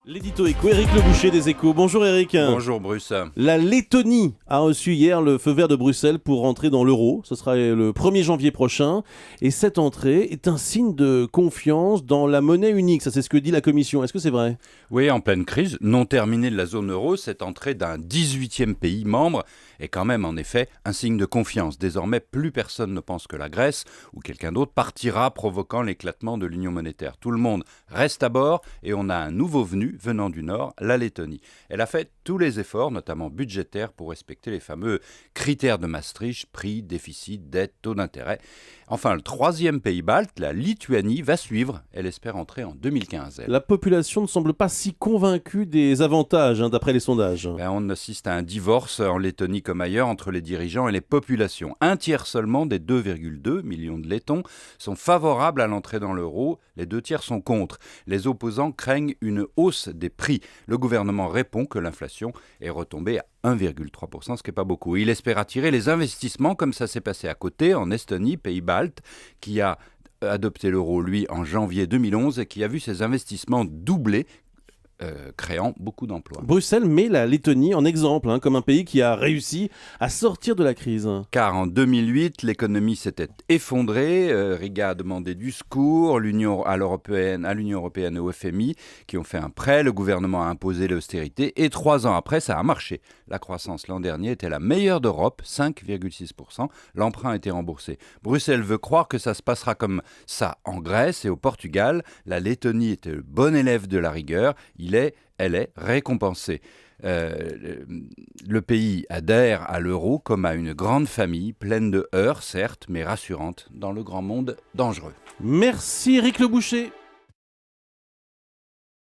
L'édito éco, Éric Le Boucher des Échos. Bonjour Éric. Bonjour Bruce. La Lettonie a reçu hier le feu vert de Bruxelles pour rentrer dans l'euro. Ce sera le 1er janvier prochain. Et cette entrée est un signe de confiance dans la monnaie unique. Ça, c'est ce que dit la Commission. Est-ce que c'est vrai ? Oui, en pleine crise, non terminée de la zone euro, cette entrée d'un 18e pays membre est quand même en effet un signe de confiance. Désormais, plus personne ne pense que la Grèce ou quelqu'un d'autre partira, provoquant l'éclatement de l'union monétaire. Tout le monde reste à bord et on a un nouveau venu venant du Nord, la Lettonie. Elle a fait tous les efforts, notamment budgétaires, pour respecter les fameux critères de Maastricht, prix, déficit, dette, taux d'intérêt. Enfin, le troisième pays balte, la Lituanie, va suivre. Elle espère entrer en 2015. La population ne semble pas si convaincue des avantages, d'après les sondages. On assiste à un divorce en Lettonie comme ailleurs entre les dirigeants et les populations. Un tiers seulement des 2,2 millions de Lettons sont favorables à l'entrée dans l'euro. Les 2 tiers sont contre. Les opposants craignent une hausse des prix. Le gouvernement répond que l'inflation est retombée à 1,3%, ce qui n'est pas beaucoup. Il espère attirer les investissements comme ça s'est passé à côté, en Estonie, pays balte, qui a adopté l'euro, lui, en janvier 2011 et qui a vu ses investissements doubler, créant beaucoup d'emplois. Bruxelles met la Lettonie en exemple, comme un pays qui a réussi à sortir de la crise. Car en 2008, l'économie s'était effondrée. Riga a demandé du secours, l'Union européenne et au FMI qui ont fait un prêt. Le gouvernement a imposé l'austérité et 3 ans après, ça a marché. La croissance l'an dernier était la meilleure d'Europe, 5,6%. L'emprunt a été remboursé. Bruxelles veut croire que ça se passera comme ça en Grèce et au Portugal. La Lettonie était le bon élève de la rigueur. Elle est récompensée. Le pays adhère à l'euro comme à une grande famille, pleine de heurts, certes, mais rassurante dans le grand monde dangereux. Merci Éric Le Boucher.